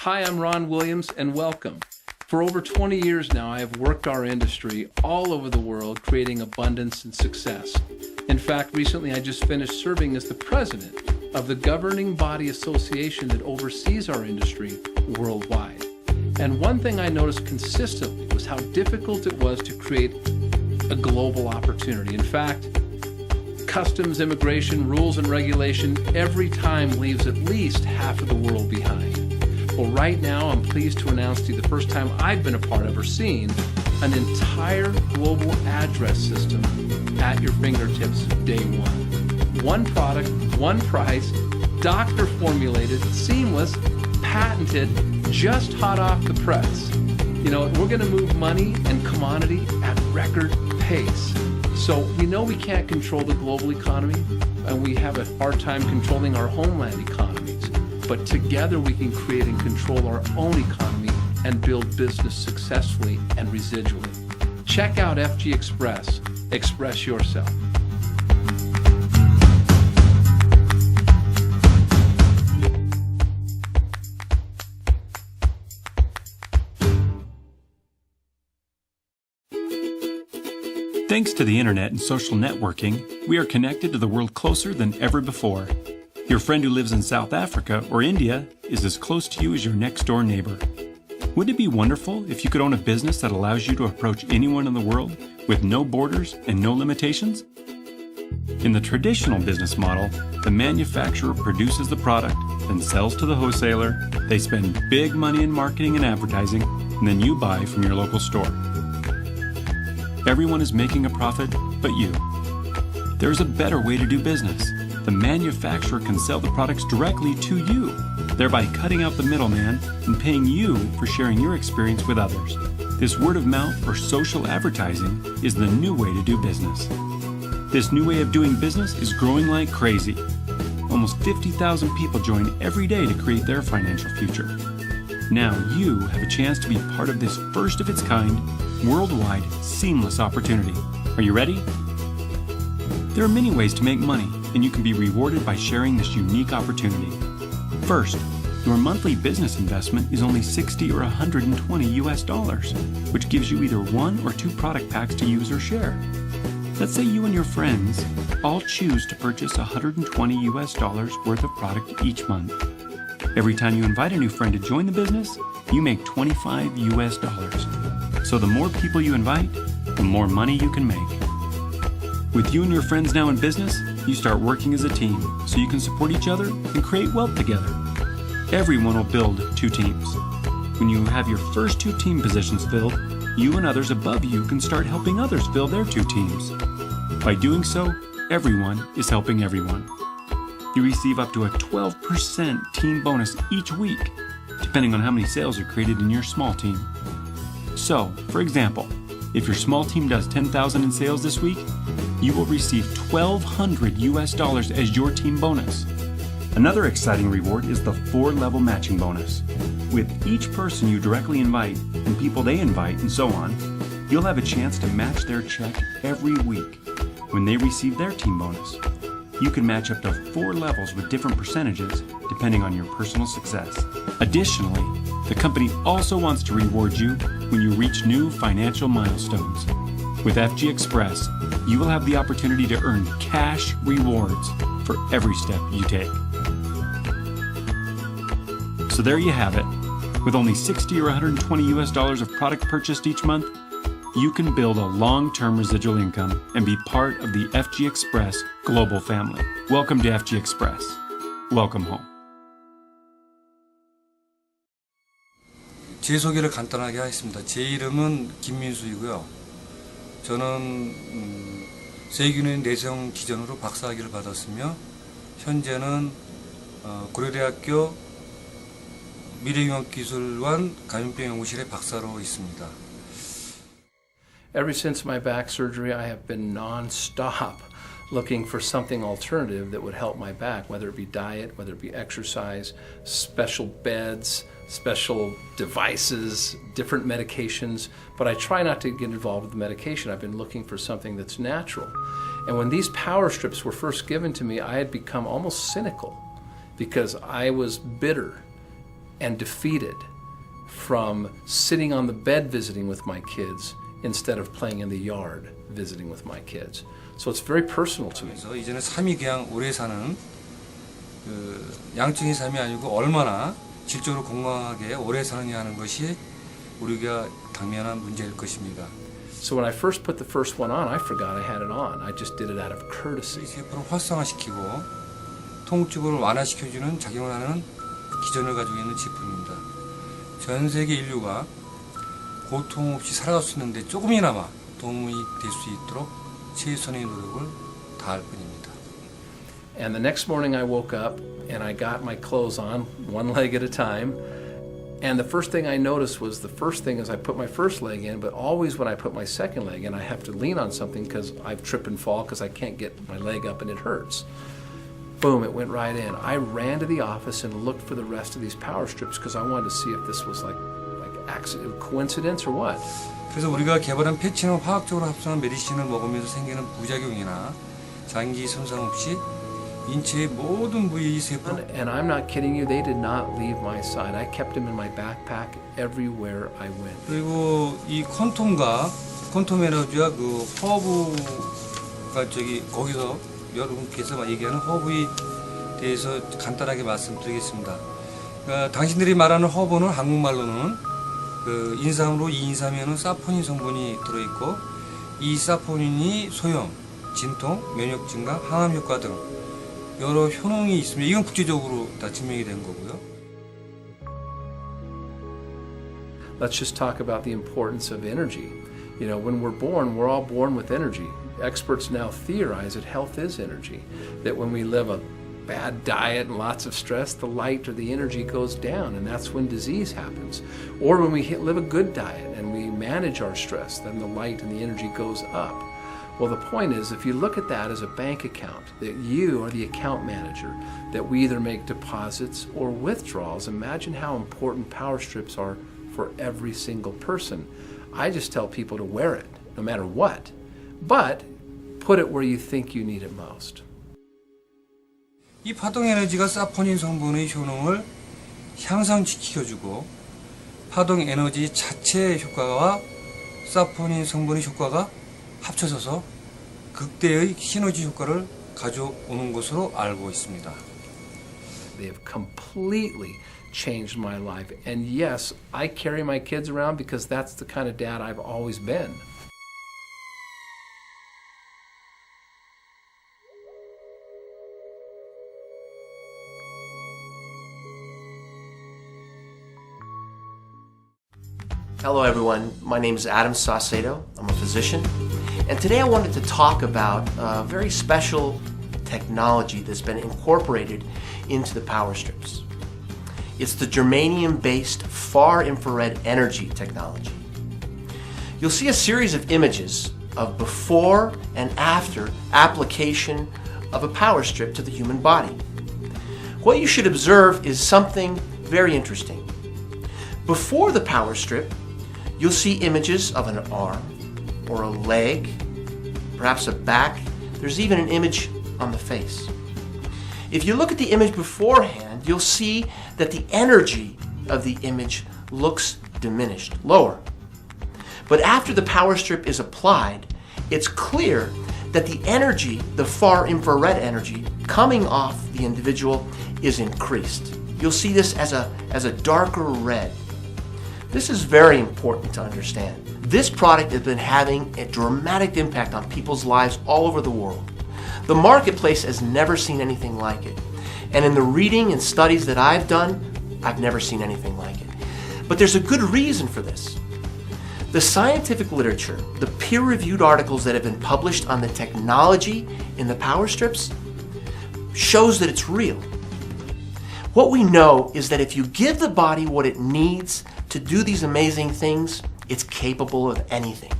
Hi, I'm Ron Williams, and welcome. For over 20 years now, I have worked our industry all over the world, creating abundance and success. In fact, recently I just finished serving as the president of the governing body association that oversees our industry worldwide. And one thing I noticed consistently was how difficult it was to create a global opportunity. In fact, customs, immigration, rules, and regulation every time leaves at least half of the world behind. Well, right now, I'm pleased to announce to you the first time I've been a part of or seen an entire global address system at your fingertips day one. One product, one price, doctor formulated, seamless, patented, just hot off the press. You know, we're going to move money and commodity at record pace. So we know we can't control the global economy, and we have a hard time controlling our homeland economies. But together we can create and control our own economy and build business successfully and residually. Check out FG Express. Express yourself. Thanks to the internet and social networking, we are connected to the world closer than ever before. Your friend who lives in South Africa or India is as close to you as your next door neighbor. Wouldn't it be wonderful if you could own a business that allows you to approach anyone in the world with no borders and no limitations? In the traditional business model, the manufacturer produces the product, then sells to the wholesaler, they spend big money in marketing and advertising, and then you buy from your local store. Everyone is making a profit but you. There's a better way to do business. The manufacturer can sell the products directly to you, thereby cutting out the middleman and paying you for sharing your experience with others. This word of mouth or social advertising is the new way to do business. This new way of doing business is growing like crazy. Almost 50,000 people join every day to create their financial future. Now you have a chance to be part of this first of its kind, worldwide, seamless opportunity. Are you ready? There are many ways to make money, and you can be rewarded by sharing this unique opportunity. First, your monthly business investment is only $60 or $120, which gives you either 1 or 2 product packs to use or share. Let's say you and your friends all choose to purchase $120 worth of product each month. Every time you invite a new friend to join the business, you make $25. So the more people you invite, the more money you can make. With you and your friends now in business, you start working as a team so you can support each other and create wealth together. Everyone will build 2 teams. When you have your first 2 team positions filled, you and others above you can start helping others fill their 2 teams. By doing so, everyone is helping everyone. You receive up to a 12% team bonus each week, depending on how many sales are created in your small team. So, for example, if your small team does $10,000 in sales this week, you will receive $1,200 as your team bonus. Another exciting reward is the 4-level matching bonus. With each person you directly invite and people they invite and so on, you'll have a chance to match their check every week when they receive their team bonus. You can match up to 4 levels with different percentages depending on your personal success. Additionally, the company also wants to reward you when you reach new financial milestones. With FG Express, you will have the opportunity to earn cash rewards for every step you take. So there you have it. With only $60 or $120 of product purchased each month, you can build a long-term residual income and be part of the FG Express global family. Welcome to FG Express. Welcome home. 제 소개를 간단하게 하겠습니다. 제 이름은 김민수이고요. 저는 세균의 내성 기전으로 박사학위를 받았으며 현재는 고려대학교 미래융합기술원 감염병 연구실의 박사로 있습니다. Ever since my back surgery, I have been non-stop looking for something alternative that would help my back, whether it be diet, whether it be exercise, special beds, special devices, different medications, but I try not to get involved with the medication. I've been looking for something that's natural. And when these power strips were first given to me, I had become almost cynical because I was bitter and defeated from sitting on the bed visiting with my kids instead of playing in the yard visiting with my kids. So it's very personal to me. 그래서 이제는 삶이 그냥 오래 사는 양적인 삶이 아니고 얼마나 질적으로 건강하게 오래 사느냐 하는 것이 우리가 당면한 문제일 것입니다. So when I first put the first one on, I forgot I had it on. I just did it out of courtesy. 세포를 활성화시키고 통증을 완화시켜주는 작용을 하는 기전을 가지고 있는 제품입니다. 전 세계 인류가 고통 없이 살아갈 수 있는데 조금이나마 도움이 될 수 있도록 최선의 노력을 다할 뿐입니다. And the next morning I woke up and I got my clothes on, one leg at a time. And the first thing I noticed was the first thing is I put my first leg in, but always when I put my second leg in, I have to lean on something because I trip and fall because I can't get my leg up and it hurts. Boom, it went right in. I ran to the office and looked for the rest of these power strips because I wanted to see if this was like accident, coincidence or what. 그래서 우리가 개발한 패치는 화학적으로 합성한 메디신을 먹으면서 생기는 부작용이나 장기 손상 없이 인체의 모든 부위 세포. And I'm not kidding you, they did not leave my side. I kept them in my backpack everywhere I went. 그리고 이 콘톰 에너지와 그 허브가 거기서 여러분께서 얘기하는 허브에 대해서 간단하게 말씀드리겠습니다. 그러니까 당신들이 말하는 허브는 한국말로는 그 인삼으로 이인삼에는 사포닌 성분이 들어있고 이 사포닌이 소염, 진통, 면역 증가, 항암 효과 등 여러 효능이 있습니다. 이건 국제적으로 다 증명이 된 거고요. Let's just talk about the importance of energy. You know, when we're born, we're all born with energy. Experts now theorize that health is energy. That when we live a bad diet and lots of stress, the light or the energy goes down, and that's when disease happens. Or when we live a good diet and we manage our stress, then the light and the energy goes up. Well, the point is, if you look at that as a bank account, that you are the account manager, that we either make deposits or withdrawals, imagine how important power strips are for every single person. I just tell people to wear it, no matter what, but put it where you think you need it most. 이 파동 에너지가 사포닌 성분의 효능을 향상시켜주고 파동 에너지 자체의 효과와 사포닌 성분의 효과가 합쳐져서 극대의 시너지 효과를 가져오는 것으로 알고 있습니다. They have completely changed my life. And yes, I carry my kids around because that's the kind of dad I've always been. Hello everyone, my name is Adam Saucedo. I'm a physician, and today I wanted to talk about a very special technology that's been incorporated into the power strips. It's the germanium-based far infrared energy technology. You'll see a series of images of before and after application of a power strip to the human body. What you should observe is something very interesting. Before the power strip, you'll see images of an arm or a leg, perhaps a back. There's even an image on the face. If you look at the image beforehand, you'll see that the energy of the image looks diminished, lower. But after the power strip is applied, it's clear that the energy, the far infrared energy, coming off the individual is increased. You'll see this as a darker red. This is very important to understand. This product has been having a dramatic impact on people's lives all over the world. The marketplace has never seen anything like it. And in the reading and studies that I've done, I've never seen anything like it. But there's a good reason for this. The scientific literature, the peer-reviewed articles that have been published on the technology in the power strips, shows that it's real. What we know is that if you give the body what it needs to do these amazing things, it's capable of anything.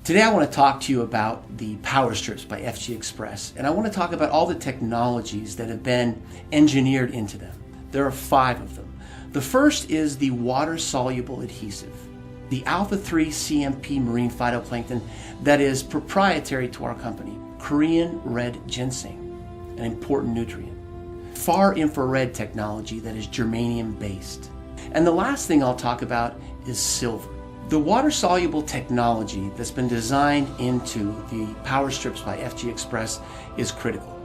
Today I want to talk to you about the power strips by FG Xpress, and I want to talk about all the technologies that have been engineered into them. There are 5 of them. The first is the water-soluble adhesive, the alpha-3 CMP marine phytoplankton that is proprietary to our company, Korean red ginseng, an important nutrient. far infrared technology that is germanium based. And the last thing I'll talk about is silver. The water-soluble technology that's been designed into the power strips by FG Xpress is critical.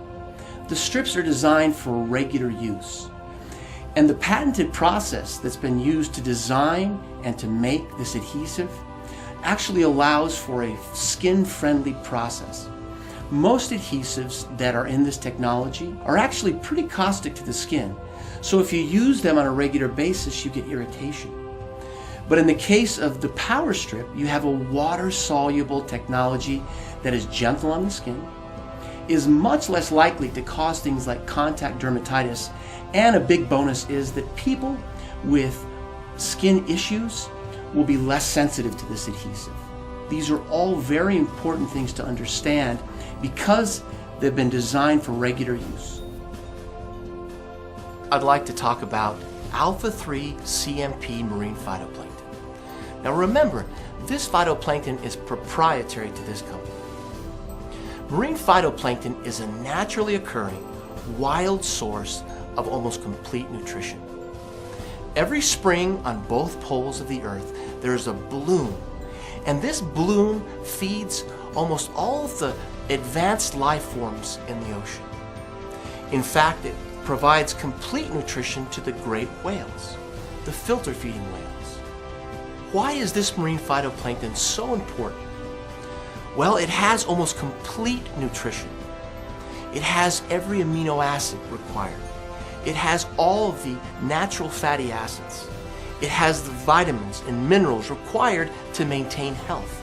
The strips are designed for regular use. And the patented process that's been used to design and to make this adhesive actually allows for a skin-friendly process. Most adhesives that are in this technology are actually pretty caustic to the skin. So if you use them on a regular basis, you get irritation. But in the case of the power strip, you have a water-soluble technology that is gentle on the skin, is much less likely to cause things like contact dermatitis, and a big bonus is that people with skin issues will be less sensitive to this adhesive. These are all very important things to understand because they've been designed for regular use. I'd like to talk about alpha-3 CMP marine phytoplankton. Now remember, this phytoplankton is proprietary to this company. Marine phytoplankton is a naturally occurring, wild source of almost complete nutrition. Every spring on both poles of the earth, there is a bloom, and this bloom feeds almost all of the advanced life forms in the ocean. In fact, it provides complete nutrition to the great whales, the filter-feeding whales. Why is this marine phytoplankton so important? Well, it has almost complete nutrition. It has every amino acid required. It has all of the natural fatty acids. It has the vitamins and minerals required to maintain health.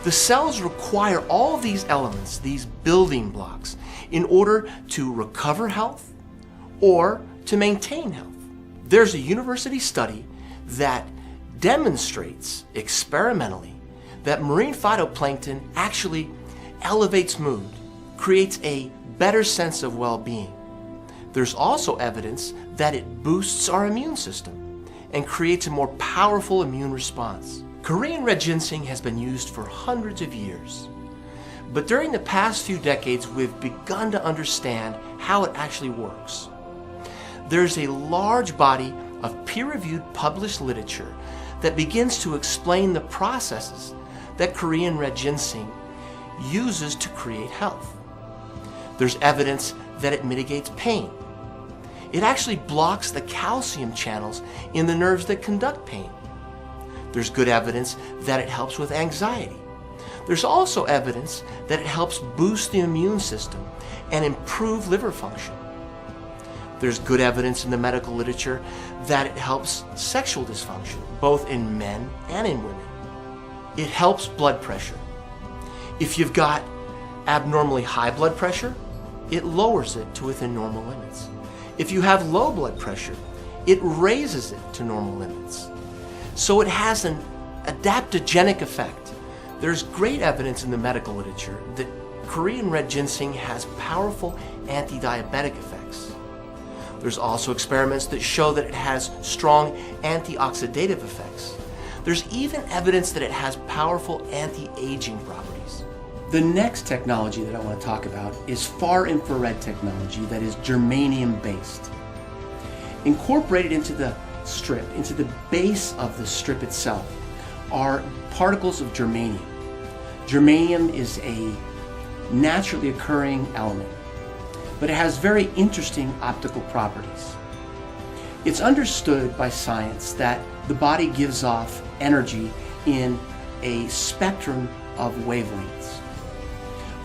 The cells require all of these elements, these building blocks, in order to recover health or to maintain health. There's a university study that demonstrates experimentally that marine phytoplankton actually elevates mood, creates a better sense of well-being. There's also evidence that it boosts our immune system and creates a more powerful immune response. Korean red ginseng has been used for hundreds of years, but during the past few decades we've begun to understand how it actually works. There's a large body of peer-reviewed published literature that begins to explain the processes that Korean red ginseng uses to create health. There's evidence that it mitigates pain. It actually blocks the calcium channels in the nerves that conduct pain. There's good evidence that it helps with anxiety. There's also evidence that it helps boost the immune system and improve liver function. There's good evidence in the medical literature that it helps sexual dysfunction, both in men and in women. It helps blood pressure. If you've got abnormally high blood pressure, it lowers it to within normal limits. If you have low blood pressure, it raises it to normal limits. So it has an adaptogenic effect. There's great evidence in the medical literature that Korean red ginseng has powerful anti-diabetic effects. There's also experiments that show that it has strong antioxidative effects. There's even evidence that it has powerful anti-aging properties. The next technology that I want to talk about is far infrared technology that is germanium based. Incorporated into the strip, into the base of the strip itself, are particles of germanium. Germanium is a naturally occurring element, but it has very interesting optical properties. It's understood by science that the body gives off energy in a spectrum of wavelengths.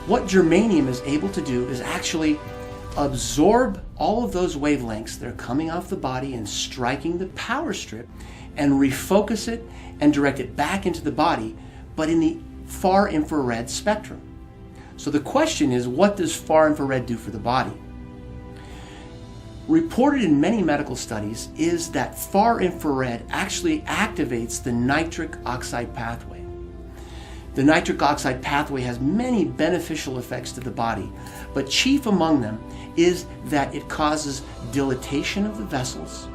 What germanium is able to do is actually absorb all of those wavelengths that are coming off the body and striking the power strip and refocus it and direct it back into the body, but in the far infrared spectrum. So the question is, what does far infrared do for the body? Reported in many medical studies is that far infrared actually activates the nitric oxide pathway. The nitric oxide pathway has many beneficial effects to the body, but chief among them is that it causes dilatation of the vessels,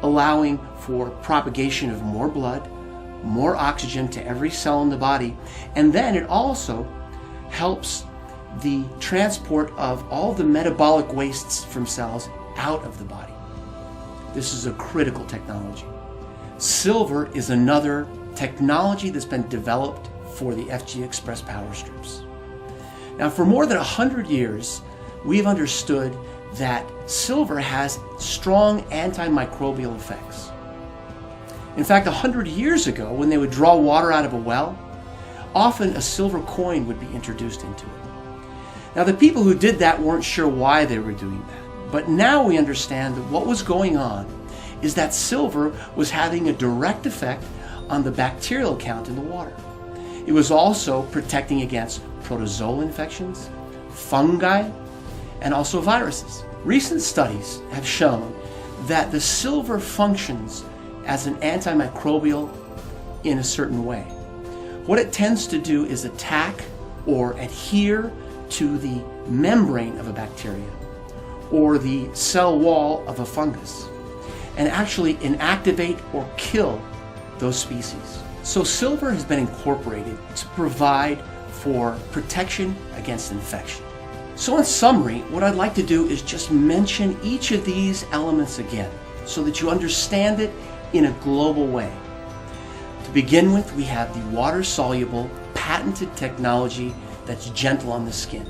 allowing for propagation of more blood, more oxygen to every cell in the body, and then it also helps the transport of all the metabolic wastes from cells out of the body. This is a critical technology. Silver is another technology that's been developed for the Xpress power strips. Now, for more than 100 years, we've understood that silver has strong antimicrobial effects. In fact, 100 years ago, when they would draw water out of a well, often a silver coin would be introduced into it. Now, the people who did that weren't sure why they were doing that, but now we understand that what was going on is that silver was having a direct effect on the bacterial count in the water. It was also protecting against protozoal infections, fungi, and also viruses. Recent studies have shown that the silver functions as an antimicrobial in a certain way. What it tends to do is attack or adhere to the membrane of a bacteria or the cell wall of a fungus and actually inactivate or kill those species. So silver has been incorporated to provide for protection against infection. So in summary, what I'd like to do is just mention each of these elements again so that you understand it in a global way. To begin with, we have the water-soluble, patented technology that's gentle on the skin,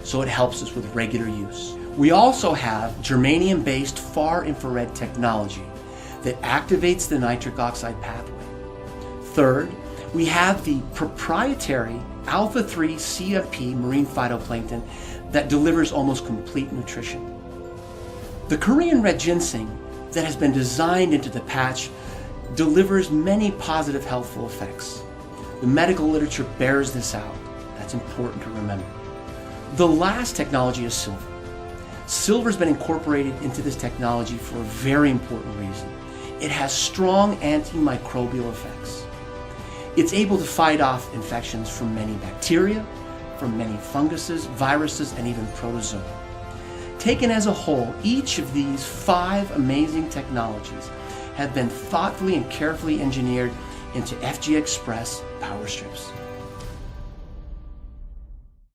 so it helps us with regular use. We also have germanium-based far-infrared technology that activates the nitric oxide pathway. Third, we have the proprietary alpha-3 CMP marine phytoplankton that delivers almost complete nutrition. The Korean red ginseng that has been designed into the patch delivers many positive healthful effects. The medical literature bears this out. That's important to remember. The last technology is silver. Silver's been incorporated into this technology for a very important reason. It has strong antimicrobial effects. It's able to fight off infections from many bacteria, from many funguses, viruses, and even protozoa. Taken as a whole, each of these 5 amazing technologies have been thoughtfully and carefully engineered into Xpress power strips.